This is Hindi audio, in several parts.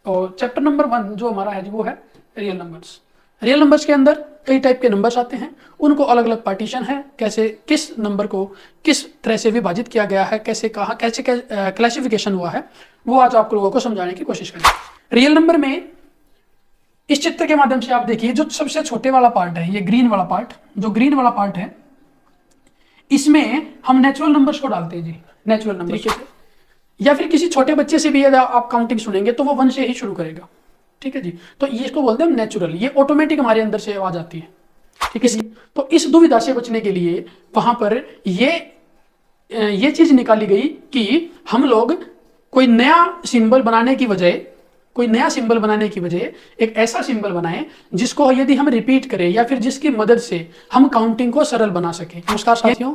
और चैप्टर नंबर 1 जो हमारा है जी वो है रियल नंबर्स। रियल नंबर्स के अंदर कई टाइप के नंबर्स आते हैं, उनको अलग अलग पार्टीशन है, कैसे किस नंबर को किस तरह से विभाजित किया गया है, कैसे कहा कैसे क्लासिफिकेशन हुआ है, वो आज आप लोगों को समझाने की कोशिश करें। रियल नंबर में इस चित्र के माध्यम से आप देखिए, जो सबसे छोटे वाला पार्ट है, ये ग्रीन वाला पार्ट, जो ग्रीन वाला पार्ट है, इसमें हम नेचुरल नंबर्स को डालते हैं जी, नेचुरल नंबर्स से। या फिर किसी छोटे बच्चे से भी यदि आप काउंटिंग सुनेंगे तो वो 1 से ही शुरू करेगा, ठीक है जी। तो ये इसको बोलते हैं नेचुरल, ये ऑटोमेटिक हमारे अंदर से आवाज आती है, ठीक है जी। तो इस दुविधा से बचने के लिए वहां पर ये चीज निकाली गई कि हम लोग कोई नया सिंबल बनाने की बजाय एक ऐसा सिंबल बनाएं जिसको यदि हम रिपीट करें या फिर जिसकी मदद से हम काउंटिंग को सरल बना सकें। नमस्कार साथियों,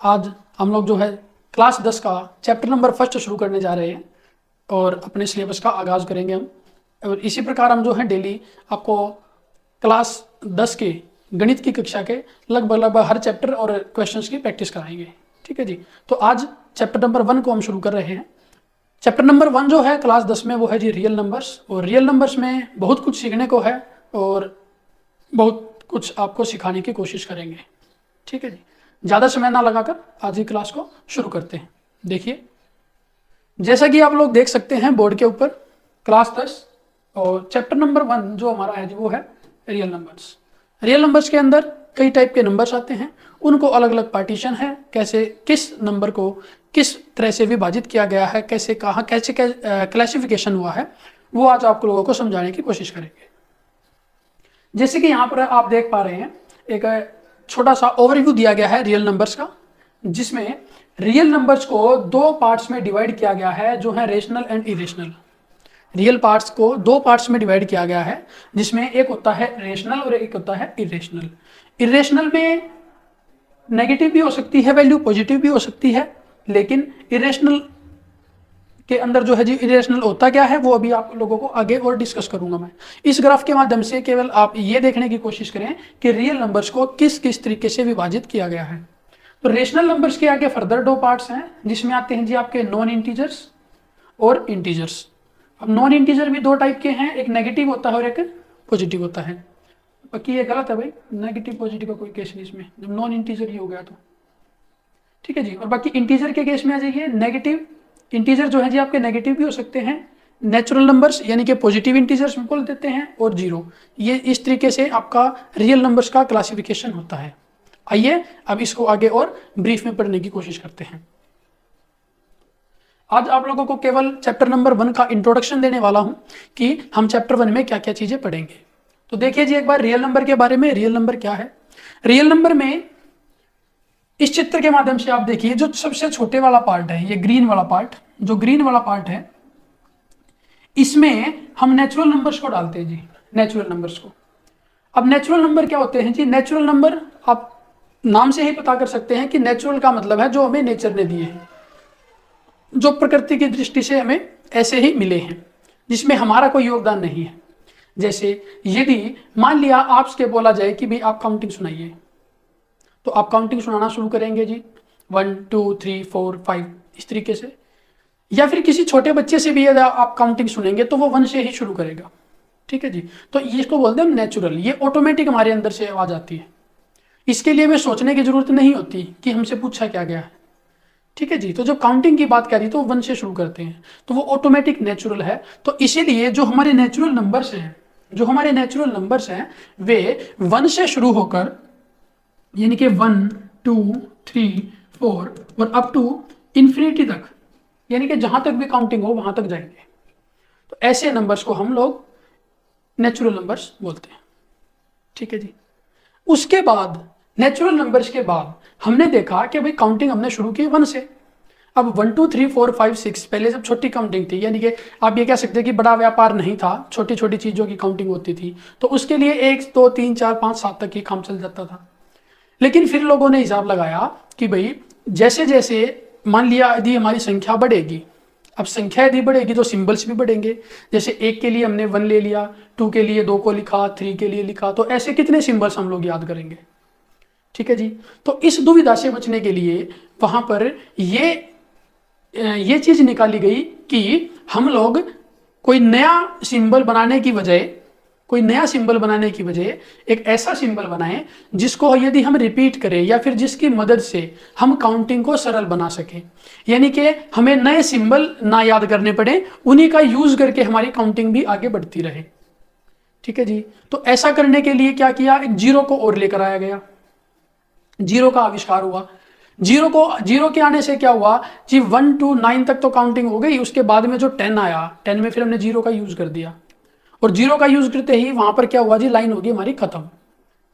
आज हम लोग जो है क्लास 10 का चैप्टर नंबर 1 शुरू करने जा रहे हैं और अपने सिलेबस का आगाज करेंगे हम। और इसी प्रकार हम जो है डेली आपको क्लास 10 के गणित की कक्षा के लगभग हर चैप्टर और क्वेश्चंस की प्रैक्टिस कराएंगे, ठीक है जी। तो आज चैप्टर नंबर 1 को हम शुरू कर रहे हैं। चैप्टर नंबर 1 जो है क्लास 10 में वो है जी रियल नंबर्स। और रियल नंबर्स में बहुत कुछ सीखने को है और बहुत कुछ आपको सिखाने की कोशिश करेंगे, ठीक है जी। ज़्यादा समय ना लगाकर आज ही क्लास को शुरू करते हैं। देखिए, जैसा कि आप लोग देख सकते हैं बोर्ड के ऊपर, क्लास 10 और चैप्टर नंबर 1 जो हमारा है जी वो है रियल नंबर्स। रियल नंबर्स के अंदर कई टाइप के नंबर्स आते हैं, उनको अलग अलग पार्टीशन है, कैसे किस नंबर को किस तरह से विभाजित किया गया है, कैसे कहा कैसे क्लासिफिकेशन हुआ है, वो आज आप लोगों को समझाने की कोशिश करेंगे। जैसे कि यहाँ पर आप देख पा रहे हैं, एक छोटा सा ओवरव्यू दिया गया है रियल नंबर्स का, जिसमें रियल नंबर्स को 2 पार्ट्स में डिवाइड किया गया है, जो है rational and irrational. Real parts को 2 पार्ट्स में डिवाइड किया गया है, जिसमें एक होता है रेशनल और एक होता है इरेशनल। इरेशनल में नेगेटिव भी हो सकती है वैल्यू, पॉजिटिव भी हो सकती है, लेकिन इरेशनल के अंदर जो है जी इरेशनल होता क्या है वो अभी आप लोगों को आगे और डिस्कस करूंगा मैं। इस ग्राफ के माध्यम से केवल आप ये देखने की कोशिश करें कि रियल नंबर्स को किस किस तरीके से विभाजित किया गया है। तो रेशनल नंबर्स के आगे फर्दर 2 पार्ट्स हैं, जिसमें आते हैं जी आपके नॉन इंटीजर्स और इंटीजर्स। अब नॉन इंटीजर भी 2 टाइप के हैं, एक नेगेटिव होता है और एक पॉजिटिव होता है। बाकी ये गलत है भाई, नेगेटिव पॉजिटिव का कोई केस नहीं इसमें, जब नॉन इंटीजर ही हो गया तो, ठीक है जी। और बाकी इंटीजर के केस में आ जाइए, नेगेटिव इंटीजर जो है जी आपके नेगेटिव भी हो सकते हैं, नेचुरल नंबर्स यानी कि पॉजिटिव इंटीजर्स बोल देते हैं, और 0। ये इस तरीके से आपका रियल नंबर्स का क्लासिफिकेशन होता है। आइए अब इसको आगे और ब्रीफ में पढ़ने की कोशिश करते हैं। आज आप लोगों को केवल चैप्टर नंबर 1 का इंट्रोडक्शन देने वाला हूं कि हम चैप्टर 1 में क्या क्या चीजें पढ़ेंगे। तो देखिए जी एक बार रियल नंबर के बारे में, रियल नंबर क्या है। रियल नंबर में इस चित्र के माध्यम से आप देखिए, जो सबसे छोटे वाला पार्ट है, ये ग्रीन वाला पार्ट, जो ग्रीन वाला पार्ट है, इसमें हम नेचुरल नंबर्स को डालते हैं जी, नेचुरल नंबर्स को। अब नेचुरल नंबर क्या होते हैं जी? नेचुरल नंबर आप नाम से ही पता कर सकते हैं कि नेचुरल का मतलब है जो हमें नेचर ने दिए हैं, जो प्रकृति की दृष्टि से हमें ऐसे ही मिले हैं, जिसमें हमारा कोई योगदान नहीं है। जैसे यदि मान लिया आपसे बोला जाए कि भाई आप काउंटिंग सुनाइए, तो आप काउंटिंग सुनाना शुरू करेंगे जी, 1 2 3 4 5 इस तरीके से। या फिर किसी छोटे बच्चे से भी यदि आप काउंटिंग सुनेंगे तो वो 1 से ही शुरू करेगा, ठीक है जी। तो इसको बोलते हैं नेचुरल, ये ऑटोमेटिक हमारे अंदर से आवाज आती है। इसके लिए हमें सोचने की जरूरत नहीं होती कि हमसे पूछा क्या गया है, ठीक है जी। तो जब काउंटिंग की बात करी तो 1 से शुरू करते हैं, तो वो ऑटोमेटिक नेचुरल है। तो इसीलिए जो हमारे नेचुरल नंबर्स हैं वे 1 से शुरू होकर, यानी कि 1 2 3 4 और अप टू इन्फिनिटी तक, यानी कि जहां तक भी काउंटिंग हो वहां तक जाएंगे। तो ऐसे नंबर्स को हम लोग नेचुरल नंबर्स बोलते हैं, ठीक है जी। उसके बाद नेचुरल नंबर्स के बाद हमने देखा कि भाई काउंटिंग हमने शुरू की 1 से। अब 1 2 3 4 5 6 पहले सब छोटी काउंटिंग थी, यानी कि आप ये कह सकते हैं कि बड़ा व्यापार नहीं था, छोटी छोटी चीजों की काउंटिंग होती थी। तो उसके लिए 1 2 3 4 5 7 तक ही काम चल जाता था। लेकिन फिर लोगों ने हिसाब लगाया कि भाई जैसे जैसे मान लिया यदि हमारी संख्या बढ़ेगी, अब संख्या यदि बढ़ेगी तो सिंबल्स भी बढ़ेंगे। जैसे 1 के लिए हमने 1 ले लिया, 2 के लिए 2 को लिखा, 3 के लिए लिखा, तो ऐसे कितने सिंबल्स हम लोग याद करेंगे, ठीक है जी। तो इस दुविधा से बचने के लिए वहां पर ये चीज निकाली गई कि हम लोग कोई नया सिंबल बनाने की बजाय एक ऐसा सिंबल बनाएं जिसको यदि हम रिपीट करें या फिर जिसकी मदद से हम काउंटिंग को सरल बना सकें। यानी कि हमें नए सिंबल ना याद करने पड़े, उन्हीं का यूज करके हमारी काउंटिंग भी आगे बढ़ती रहे। ठीक है जी। तो ऐसा करने के लिए क्या किया, एक जीरो को और लेकर आया गया, जीरो का आविष्कार हुआ। जीरो के आने से क्या हुआ जी, 1 to 9 तक तो काउंटिंग हो गई। उसके बाद में जो 10 आया, 10 में फिर हमने जीरो का यूज कर दिया, और जीरो का यूज करते ही वहां पर क्या हुआ जी, लाइन होगी हमारी खत्म।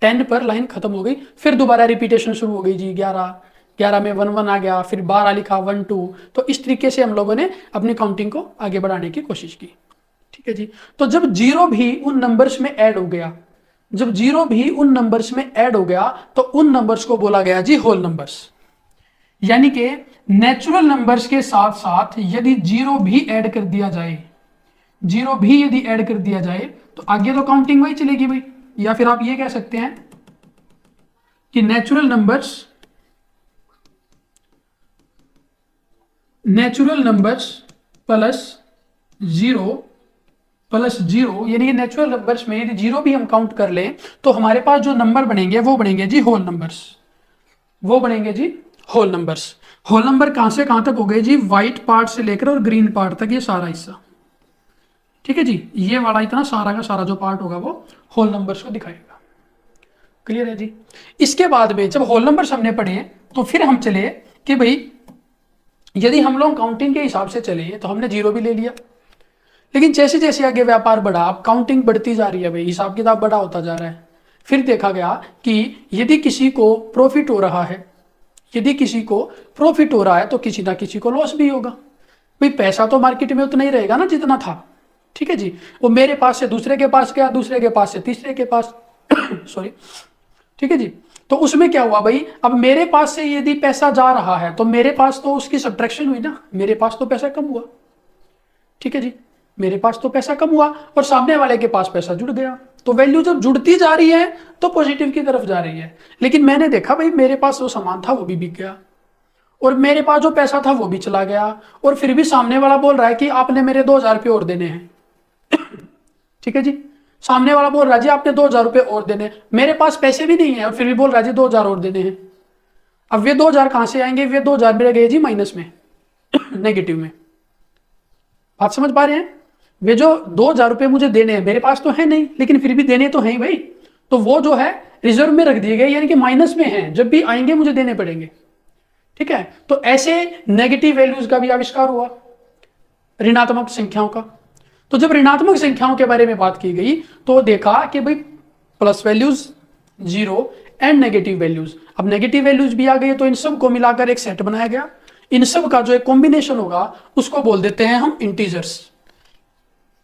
10 पर लाइन खत्म हो गई, फिर दोबारा रिपीटेशन शुरू हो गई जी। 11 में 1 1 आ गया, फिर 12 लिखा 1 2। तो इस तरीके से हम लोगों ने अपनी काउंटिंग को आगे बढ़ाने की कोशिश की। ठीक है जी। तो जब जीरो भी उन नंबर्स में ऐड हो गया, तो उन नंबर्स को बोला गया जी होल नंबर्स। यानी कि नेचुरल नंबर्स के साथ साथ यदि जीरो भी ऐड कर दिया जाए, तो आगे तो काउंटिंग वही चलेगी भाई। या फिर आप ये कह सकते हैं कि नेचुरल नंबर्स प्लस जीरो, यानी कि नेचुरल नंबर्स में यदि जीरो भी हम काउंट कर लें तो हमारे पास जो नंबर बनेंगे वो बनेंगे जी होल नंबर्स। होल नंबर कहां से कहां तक हो गए जी, व्हाइट पार्ट से लेकर और ग्रीन पार्ट तक, ये सारा हिस्सा। ठीक है जी। ये वाला इतना सारा का सारा जो पार्ट होगा वो होल नंबर्स को दिखाएगा। क्लियर है जी। इसके बाद में जब होल नंबर्स हमने पढ़े तो फिर हम चले कि भाई यदि हम लोग काउंटिंग के हिसाब से चले तो हमने जीरो भी ले लिया, लेकिन जैसे जैसे आगे व्यापार बढ़ा, अब काउंटिंग बढ़ती जा रही है भाई, हिसाब किताब बड़ा होता जा रहा है। फिर देखा गया कि यदि किसी को प्रॉफिट हो रहा है तो किसी ना किसी को लॉस भी होगा भाई। पैसा तो मार्केट में उतना ही रहेगा ना जितना था। ठीक है जी। वो मेरे पास से दूसरे के पास गया, दूसरे के पास से तीसरे के पास सॉरी। ठीक है जी। तो उसमें क्या हुआ भाई, अब मेरे पास से यदि पैसा जा रहा है तो मेरे पास तो उसकी सब्ट्रैक्शन हुई ना, मेरे पास तो पैसा कम हुआ। ठीक है जी। मेरे पास तो पैसा कम हुआ और सामने वाले के पास पैसा जुड़ गया। तो वैल्यू जब जुड़ती जा रही है तो पॉजिटिव की तरफ जा रही है। लेकिन मैंने देखा भाई मेरे पास जो सामान था वो भी बिक गया, और मेरे पास जो पैसा था वो भी चला गया, और फिर भी सामने वाला बोल रहा है कि आपने मेरे 2000 रुपये और देने हैं। ठीक है जी। सामने वाला बोल रहा है जी आपने 2000 रुपये और देने, मेरे पास पैसे भी नहीं है और फिर भी बोल रहा है जी 2000 और देने हैं। अब वे 2000 कहां से आएंगे, वे 2000 मेरे गए जी माइनस में नेगेटिव में। बात समझ पा रहे हैं। वे जो 2000 रुपये मुझे देने हैं, मेरे पास तो है नहीं लेकिन फिर भी देने तो हैं भाई, तो वो जो है रिजर्व में रख दिए गए, यानी कि माइनस में है, जब भी आएंगे मुझे देने पड़ेंगे। ठीक है। तो ऐसे नेगेटिव वैल्यूज का भी आविष्कार हुआ, ऋणात्मक संख्याओं का। तो जब ऋणात्मक संख्याओं के बारे में बात की गई तो देखा कि भाई plus values, zero and negative values. अब नेगेटिव वैल्यूज भी आ गई तो इन सब को मिलाकर एक सेट बनाया गया। इन सब का जो एक कॉम्बिनेशन होगा उसको बोल देते हैं हम इंटीजर्स।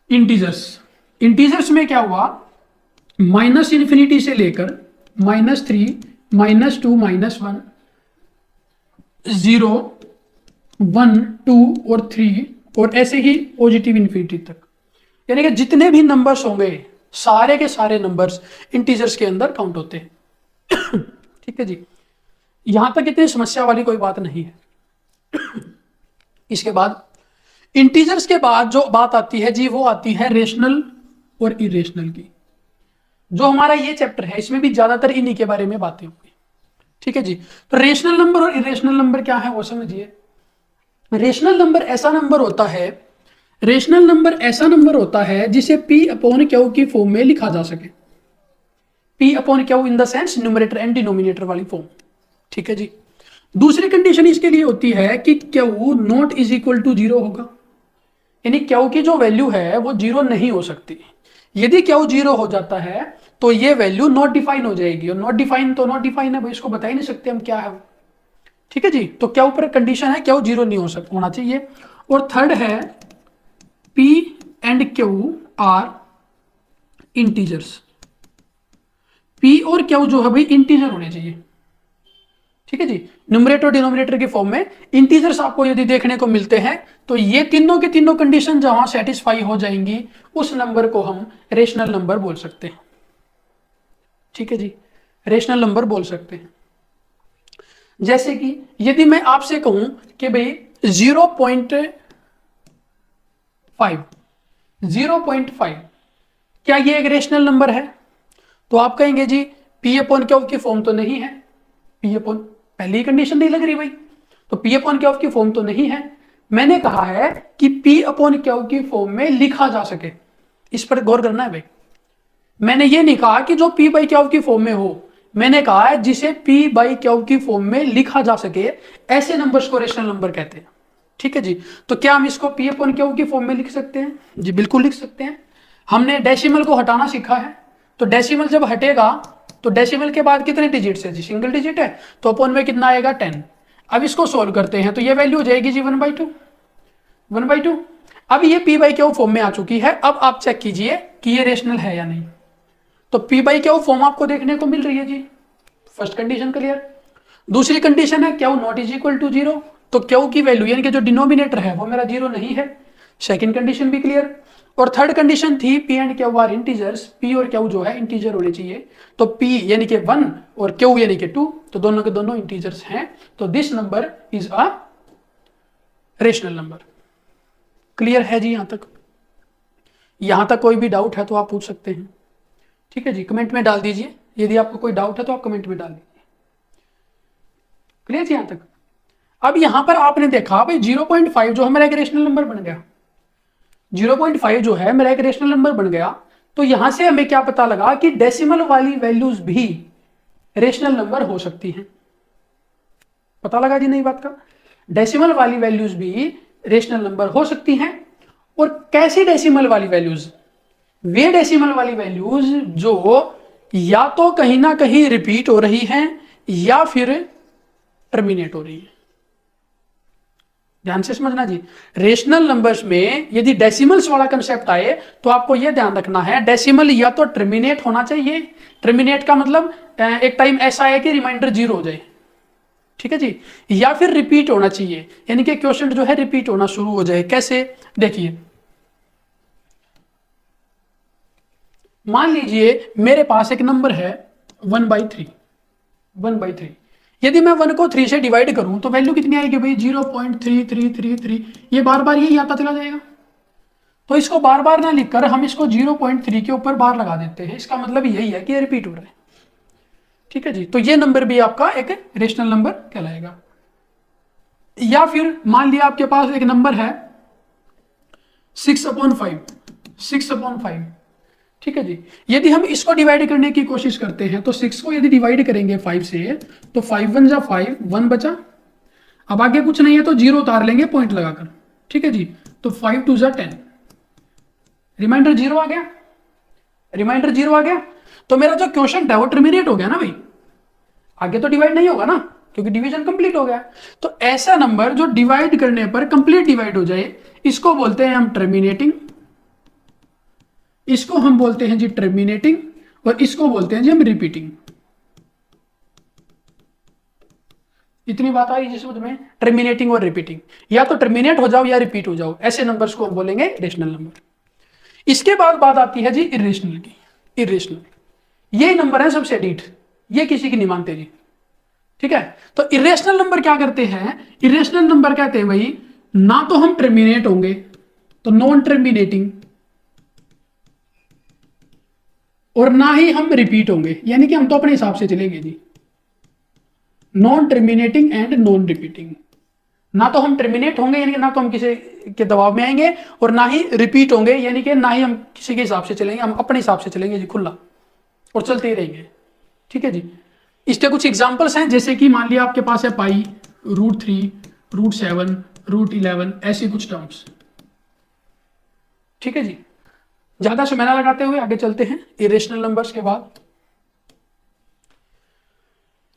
इंटीजर्स में क्या हुआ, माइनस इन्फिनिटी से लेकर -3, -2, -1, 0, 1, 2 और 3 और ऐसे ही पॉजिटिव इन्फिनिटी तक, यानी कि जितने भी नंबर्स होंगे सारे के सारे नंबर्स इंटीजर्स के अंदर काउंट होते हैं। ठीक है जी। यहां तक इतनी समस्या वाली कोई बात नहीं है। इसके बाद इंटीजर्स के बाद जो बात आती है जी, वो आती है रेशनल और इरेशनल की। जो हमारा ये चैप्टर है इसमें भी ज्यादातर इन्हीं के बारे में बातें होंगी। ठीक है जी। तो रेशनल नंबर और इरेशनल नंबर क्या है वो समझिए। रेशनल नंबर ऐसा नंबर होता है जिसे P अपॉन क्यू की फॉर्म में लिखा जा सके। P upon Q in the sense numerator and denominator वाली फॉर्म। ठीक है जी। दूसरी कंडीशन इसके लिए होती है कि Q not is equal to 0 होगा, यानी क्यू की जो वैल्यू है वो 0 नहीं हो सकती। यदि क्यू 0 हो जाता है तो ये वैल्यू नॉट डिफाइन हो जाएगी, और नॉट डिफाइन है भाई, इसको बता ही नहीं सकते हम क्या है वो। ठीक है जी। तो क्या ऊपर कंडीशन है क्यू 0 नहीं होना चाहिए। और थर्ड है P and Q are integers. P और Q जो है भाई इंटीजर होने चाहिए। ठीक है जी। न्यूमरेटर और डिनोमिनेटर की फॉर्म में इंटीजर्स आपको यदि देखने को मिलते हैं तो ये तीनों के तीनों कंडीशन जहां सेटिस्फाई हो जाएंगी उस नंबर को हम रेशनल नंबर बोल सकते हैं। ठीक है जी। रेशनल नंबर बोल सकते हैं। जैसे कि यदि मैं आपसे कहूं कि भाई 0.5 0.5, क्या ये एक रेशनल नंबर है? तो आप कहेंगे जी P अपॉन क्यू की फॉर्म तो नहीं है, P अपॉन, पहली ही कंडीशन नहीं लग रही भाई, तो P अपॉन क्यू की फॉर्म तो नहीं है। मैंने कहा है कि P अपॉन क्यू की फॉर्म में लिखा जा सके, इस पर गौर करना है भाई। मैंने ये नहीं कहा कि जो P बाई क्यू की फॉर्म में हो, मैंने कहा है जिसे P बाई क्यू की फॉर्म में लिखा जा सके, ऐसे नंबर्स को रेशनल नंबर कहते हैं। ठीक है जी, तो क्या हम इसको P अपॉन क्यू की फॉर्म में लिख सकते हैं? जी बिल्कुल लिख सकते हैं। हमने डेसिमल को हटाना सीखा है, तो डेसिमल जब हटेगा तो डेसिमल के बाद कितने डिजिट्स है जी? सिंगल डिजिट है, तो अपॉन में कितना आएगा? 10। अब इसको सोल्व करते हैं तो ये वैल्यू हो जाएगी जी 1/2, 1/2। अब ये P बाई क्यू फॉर्म में आ चुकी है। अब आप चेक कीजिए कि ये रेशनल है या नहीं। तो P बाई क्यू फॉर्म आपको देखने को मिल रही है जी, फर्स्ट कंडीशन क्लियर। दूसरी कंडीशन है Q not is equal to 0, तो क्यू की वैल्यू यानी कि जो डिनोमिनेटर है वो मेरा 0 नहीं है, सेकंड कंडीशन भी क्लियर। और थर्ड कंडीशन थी P and Q R integers, P और Q जो है इंटीजर होने चाहिए, तो P यानी कि 1 और Q यानी कि 2, तो दोनों के दोनों इंटीजर्स हैं, तो this number is a rational number. Clear है जी? यहां तक कोई भी डाउट है तो आप पूछ सकते हैं। ठीक है जी, कमेंट में डाल दीजिए, यदि आपको कोई डाउट है तो आप कमेंट में डाल दीजिए। क्लियर जी यहां तक? अब यहां पर आपने देखा भाई 0.5 जो हमारा एक रेशनल नंबर बन गया, 0.5 जो है मेरा एक रेशनल नंबर बन गया, तो यहां से हमें क्या पता लगा कि डेसिमल वाली वैल्यूज भी रेशनल नंबर हो सकती हैं। पता लगा जी नई बात का? डेसिमल वाली वैल्यूज भी रेशनल नंबर हो सकती हैं। और कैसी डेसिमल वाली वैल्यूज? वे डेसिमल वाली वैल्यूज जो या तो कहीं ना कहीं रिपीट हो रही हैं या फिर टर्मिनेट हो रही है। ध्यान से समझना जी, रेशनल नंबर्स में यदि डेसिमल्स वाला कंसेप्ट आए तो आपको यह ध्यान रखना है, डेसिमल या तो टर्मिनेट होना चाहिए, टर्मिनेट का मतलब एक टाइम ऐसा है कि रिमाइंडर 0 हो जाए, ठीक है जी, या फिर रिपीट होना चाहिए, यानी कि क्वेश्चन जो है रिपीट होना शुरू हो जाए। कैसे? देखिए, मान लीजिए मेरे पास एक नंबर है 1/3, 1/3। यदि मैं 1 को 3 से डिवाइड करूं तो वैल्यू कितनी आएगी भाई? 0.3333। ये बार बार यही आता चला जाएगा, तो इसको बार बार ना लिखकर हम इसको 0.3 के ऊपर बार लगा देते हैं। इसका मतलब यही है कि ये रिपीट हो रहा है। ठीक है जी, तो ये नंबर भी आपका एक रेशनल नंबर कहलाएगा। या फिर मान लिया आपके पास एक नंबर है 6/5, 6/5। ठीक है जी, यदि हम इसको डिवाइड करने की कोशिश करते हैं तो 6 को यदि डिवाइड करेंगे 5 से तो 5 1 जा 5, 1 बचा। अब आगे कुछ नहीं है तो 0 उतार लेंगे पॉइंट लगाकर। ठीक है जी, तो 5 2 जा 10, रिमाइंडर 0 आ गया, रिमाइंडर 0 आ गया, तो मेरा जो क्वेश्चन है वो टर्मिनेट हो गया ना भाई, आगे तो डिवाइड नहीं होगा ना क्योंकि डिवीजन कंप्लीट हो गया। तो ऐसा नंबर जो डिवाइड करने पर कंप्लीट डिवाइड हो जाए इसको बोलते हैं हम टर्मिनेटिंग, इसको हम बोलते हैं जी टर्मिनेटिंग, और इसको बोलते हैं जी हम रिपीटिंग। इतनी बात आ रही है समझ में? टर्मिनेटिंग और रिपीटिंग, या तो टर्मिनेट हो जाओ या रिपीट हो जाओ, ऐसे नंबर्स को हम बोलेंगे रेशनल नंबर। इसके बाद बात आती है जी इरेशनल की। इरेशनल ये नंबर है सबसे डीठ, ये किसी की नहीं मानते जी। ठीक है, तो इरेशनल नंबर क्या करते हैं? इरेशनल नंबर कहते हैं भाई ना तो हम टर्मिनेट होंगे, तो नॉन टर्मिनेटिंग, और ना ही हम रिपीट होंगे, यानी कि हम तो अपने हिसाब से चलेंगे जी। Non terminating and non repeating, ना तो हम टर्मिनेट होंगे यानी कि ना तो हम किसी के दबाव में आएंगे, और ना ही रिपीट होंगे यानी कि ना ही हम किसी के हिसाब से चलेंगे, हम अपने हिसाब से चलेंगे जी खुला, और चलते ही रहेंगे। ठीक है जी, इसके कुछ एग्जांपल्स हैं, जैसे कि मान लिया आपके पास है पाई, √3, √7, √11, ऐसी कुछ टर्म्स। ठीक है जी, ज्यादा समय ना लगाते हुए आगे चलते हैं इरेशनल नंबर्स के बाद।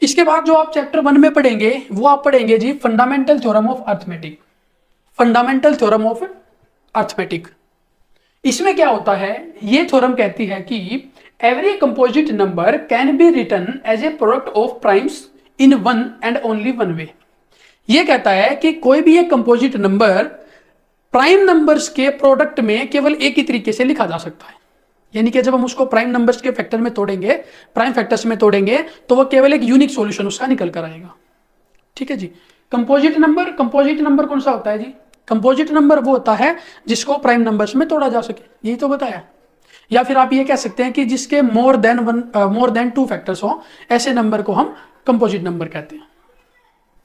इसके बाद जो आप चैप्टर 1 में पढ़ेंगे वो आप पढ़ेंगे जी fundamental theorem of arithmetic. Fundamental theorem of arithmetic, इसमें क्या होता है? ये थ्योरम कहती है कि every composite number can be written as a product of primes in one and only one way. ये कहता है कि कोई भी एक कंपोजिट नंबर प्राइम नंबर्स के प्रोडक्ट में केवल एक ही तरीके से लिखा जा सकता है, यानी कि जब हम उसको प्राइम नंबर्स के फैक्टर में तोड़ेंगे, प्राइम फैक्टर्स में तोड़ेंगे, तो वो केवल एक यूनिक सॉल्यूशन उसका निकल कर आएगा। ठीक है जी, कंपोजिट नंबर कौन सा होता है जी? कंपोजिट नंबर वो होता है जिसको प्राइम नंबर्स में तोड़ा जा सके, यही तो बताया। या फिर आप ये कह सकते हैं कि जिसके मोर देन 2 फैक्टर्स हो, ऐसे नंबर को हम कंपोजिट नंबर कहते हैं।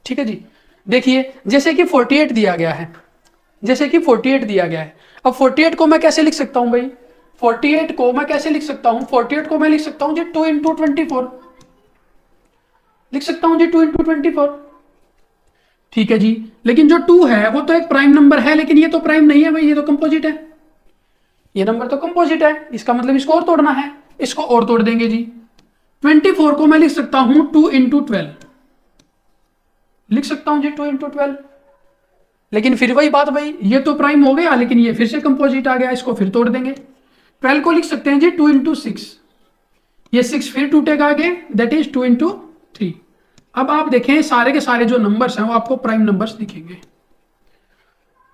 ठीक है जी। देखिए जैसे कि 48 दिया गया है, जैसे कि 48 दिया गया है। अब 48 को मैं कैसे लिख सकता हूं भाई? 48 को मैं कैसे लिख सकता हूं? 48 को मैं लिख सकता हूं जी 2 इंटू 24 लिख सकता हूं जी, 2 इंटू 24। ठीक है जी। लेकिन जो 2 है वो तो एक प्राइम नंबर है, लेकिन ये तो प्राइम नहीं है भाई, ये तो कंपोजिट है। ये नंबर तो कंपोजिट है, इसका मतलब इसको और तोड़ना है, इसको और तोड़ देंगे जी। 24 को मैं लिख सकता हूं 2 इंटू 12 लिख सकता हूं जी, 2 इंटू 12। लेकिन फिर वही बात भाई, ये तो प्राइम हो गया लेकिन ये फिर से कंपोजिट आ गया, इसको फिर तोड़ देंगे। 12 को लिख सकते हैं जी 2 इंटू 6, ये 6 फिर टूटेगा आगे, दैट इज 2 इंटू 3। अब आप देखें सारे के सारे जो नंबर्स हैं वो आपको प्राइम नंबर्स दिखेंगे।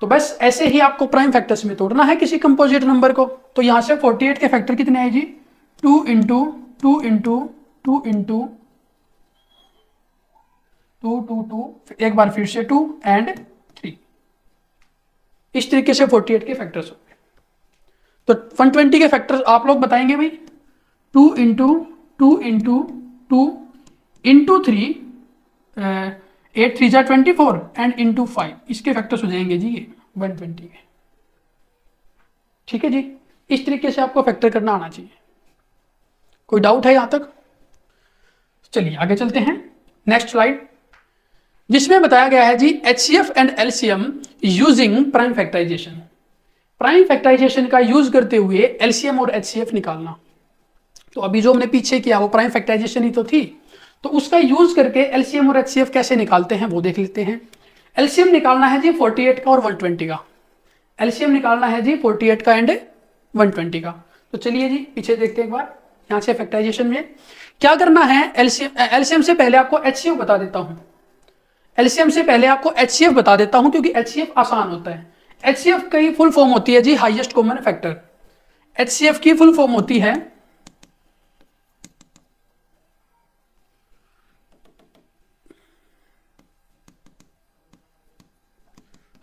तो बस ऐसे ही आपको प्राइम फैक्टर्स में तोड़ना है किसी कंपोजिट नंबर को। तो यहां से 48 के फैक्टर कितने आए जी? 2 इंटू 2 इंटू 2 इंटू 2 2 2, एक बार फिर से 2 एंड 3। इस तरीके से 48 के फैक्टर्स हो गए। तो 120 के फैक्टर्स आप लोग बताएंगे भाई, 2 इंटू 2 इंटू 2 इंटू 3, 8 3 जा 24 एंड इंटू 5, इसके फैक्टर्स हो जाएंगे जी ये 120 के। ठीक है जी। इस तरीके से आपको फैक्टर करना आना चाहिए। कोई डाउट है यहां तक? चलिए आगे चलते हैं, नेक्स्ट स्लाइड, जिसमें बताया गया है जी HCF and LCM using prime factorisation. Prime factorisation का यूज करते हुए LCM और HCF निकालना। तो अभी जो हमने पीछे किया वो प्राइम फैक्टराइजेशन ही तो थी, तो उसका यूज करके LCM और HCF कैसे निकालते हैं वो देख लेते हैं। LCM निकालना है जी 48 का और 120 का। LCM निकालना है जी 48 का एंड 120 का। तो चलिए जी पीछे देखते हैं एक बार, यहां से फैक्टराइजेशन में क्या करना है। LCM से पहले आपको HCF बता देता हूं, LCM से पहले आपको HCF बता देता हूं क्योंकि HCF आसान होता है। HCF की फुल फॉर्म होती है जी हाईएस्ट कॉमन फैक्टर। HCF की फुल फॉर्म होती है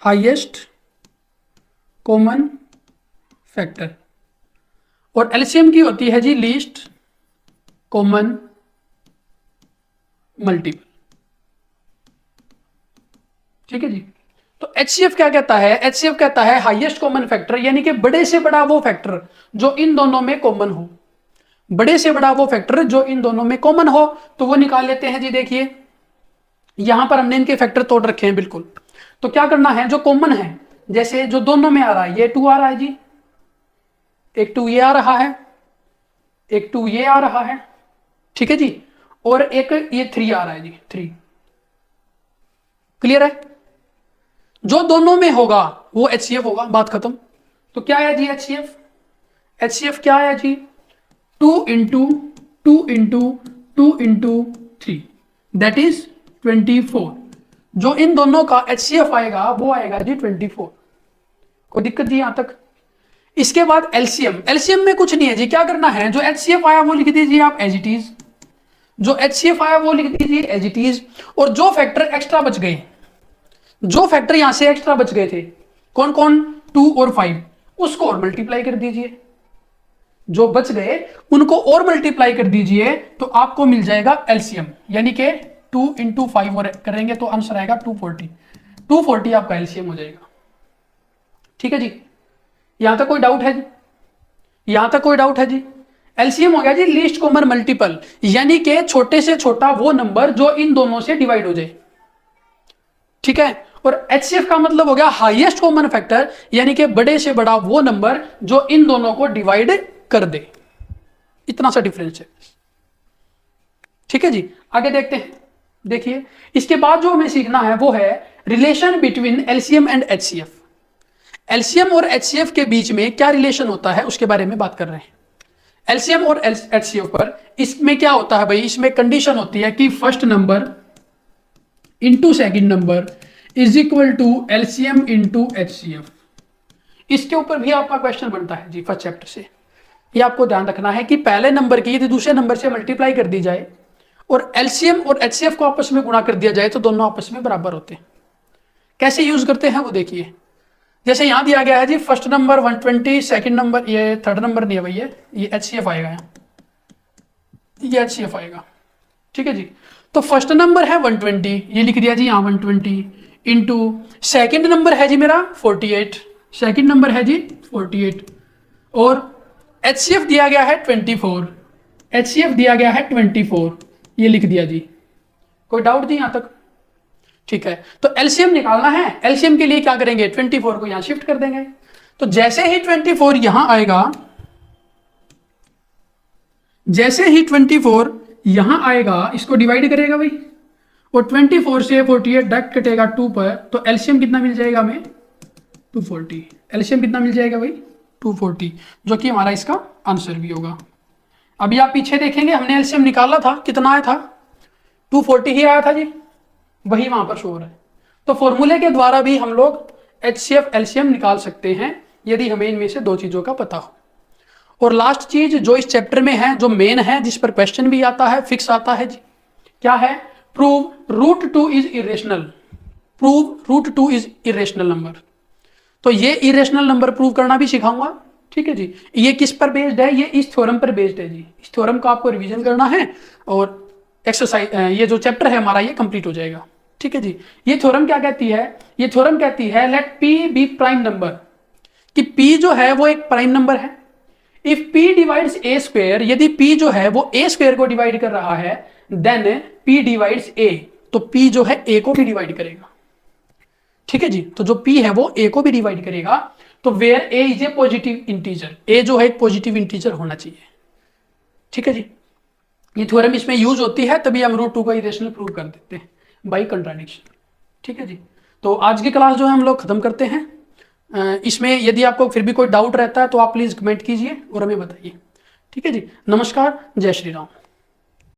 हाईएस्ट कॉमन फैक्टर, और LCM की होती है जी लीस्ट कॉमन मल्टीपल। ठीक है जी। तो HCF क्या कहता है? HCF कहता है हाईएस्ट कॉमन फैक्टर, यानी कि बड़े से बड़ा वो फैक्टर जो इन दोनों में कॉमन हो। बड़े से बड़ा वो फैक्टर जो इन दोनों में कॉमन हो, तो वो निकाल लेते हैं जी। देखिए यहां पर हमने इनके फैक्टर तोड़ रखे हैं बिल्कुल। तो क्या करना है, जो कॉमन है, जैसे जो दोनों में आ रहा है, ये 2 आ रहा है जी, एक 2 ये आ रहा है, एक 2 ये आ रहा है, ठीक है जी, और एक ये 3 आ रहा है जी, 3। क्लियर है? जो दोनों में होगा वो HCF होगा, बात खत्म। तो क्या है जी HCF? HCF क्या है जी? 2 into 2 into 2 into 3, that is 24। जो इन दोनों का HCF आएगा वो आएगा जी 24। कोई दिक्कत जी यहां तक? इसके बाद LCM में कुछ नहीं है जी। क्या करना है, जो HCF आया वो लिख दीजिए आप एज इट इज, जो HCF आया वो लिख दीजिए एज इट इज, और जो फैक्टर एक्स्ट्रा बच गए, जो फैक्टर यहां से एक्स्ट्रा बच गए थे, कौन कौन, 2 और 5, उसको और मल्टीप्लाई कर दीजिए। जो बच गए उनको और मल्टीप्लाई कर दीजिए तो आपको मिल जाएगा LCM, यानी कि 2 इंटू 5 और करेंगे तो आंसर आएगा 240। 240 आपका LCM हो जाएगा। ठीक है जी। यहां तक कोई डाउट है जी? यहां तक कोई डाउट है जी? LCM हो गया जी लीस्ट कॉमन मल्टीपल, यानी कि छोटे से छोटा वो नंबर जो इन दोनों से डिवाइड हो जाए। ठीक है। और HCF का मतलब हो गया हाईएस्ट कॉमन फैक्टर, यानी कि बड़े से बड़ा वो नंबर जो इन दोनों को डिवाइड कर दे। इतना सा डिफरेंस है। ठीक है जी। आगे देखते हैं। देखिए इसके बाद जो हमें सीखना है वो है relation between LCM and HCF। LCM और HCF के बीच में क्या रिलेशन होता है उसके बारे में बात कर रहे हैं। LCM और HCF पर इसमें क्या होता है भाई, इसमें कंडीशन होती है कि first number into second number is equal to LCM into HCF। इसके ऊपर भी आपका क्वेश्चन बनता है जी फर्स्ट चैप्टर से। ये आपको ध्यान रखना है कि पहले नंबर की यदि दूसरे नंबर से मल्टीप्लाई कर दी जाए और LCM और HCF को आपस में गुणा कर दिया जाए तो दोनों आपस में बराबर होते हैं। कैसे यूज करते हैं वो देखिए। जैसे यहाँ दिया गया है जी फर्स्ट नंबर 120, सेकंड नंबर, ये थर्ड नंबर नहीं है भैया, ये HCF आएगा यहाँ, ये HCF आएगा, ठीक है जी। तो फर्स्ट नंबर है 120, ये लिख दिया जी यहाँ 120 इंटू सेकेंड नंबर है जी मेरा 48, सेकेंड नंबर है जी 48, और HCF दिया गया है 24, HCF दिया गया है 24, ये लिख दिया जी। कोई डाउट जी यहाँ तक? ठीक है, तो एलसीएम निकालना है। एलसीएम के लिए क्या करेंगे, 24 को यहां शिफ्ट कर देंगे। तो जैसे ही 24 यहां आएगा, जैसे ही 24 यहां आएगा, इसको डिवाइड करेगा भाई, और 24 से 48 डायरेक्ट कटेगा 2 पर, तो एलसीएम कितना मिल जाएगा हमें, 240। एलसीएम कितना मिल जाएगा भाई, 240, जो कि हमारा इसका आंसर भी होगा। अभी आप पीछे देखेंगे हमने एलसीएम निकाला था, कितना आया था, 240 ही आया था जी, वही वहां पर शो हो रहा है। तो फॉर्मूले के द्वारा भी हम लोग HCF एलसीएम निकाल सकते हैं यदि हमें इनमें से दो चीजों का पता हो। और लास्ट चीज जो इस चैप्टर में है, जो मेन है, जिस पर क्वेश्चन भी आता है, फिक्स आता है जी, क्या है, prove root 2 is irrational, prove root 2 is irrational number. तो ये इरेशनल नंबर प्रूव करना भी सिखाऊंगा, ठीक है जी। ये किस पर बेस्ड है, ये इस थ्योरम पर बेस्ड है जी। इस थ्योरम का आपको रिवीजन करना है और एक्सरसाइज, ये जो चैप्टर है हमारा ये कंप्लीट हो जाएगा, ठीक है जी। ये थ्योरम क्या कहती है, ये थ्योरम कहती है let P be prime number, कि P जो है वो एक प्राइम नंबर है। If P divides A square, यदि P जो है वो A स्क्वायर को डिवाइड कर रहा है, देन P डिवाइड्स A, तो P जो है A को भी डिवाइड करेगा, ठीक है जी। तो जो P है वो A को भी डिवाइड करेगा। तो where A is a positive integer, A जो है एक पॉजिटिव इंटीजर होना चाहिए, ठीक है जी। ये थ्योरम इसमें यूज होती है, तभी हम रूट 2 का इरेशनल प्रूव कर देते हैं बाई कंट्राडिक्शन, ठीक है जी। तो आज की क्लास जो है हम लोग खत्म करते हैं। इसमें यदि आपको फिर भी कोई डाउट रहता है तो आप प्लीज कमेंट कीजिए और हमें बताइए, ठीक है जी। नमस्कार, जय श्री राम।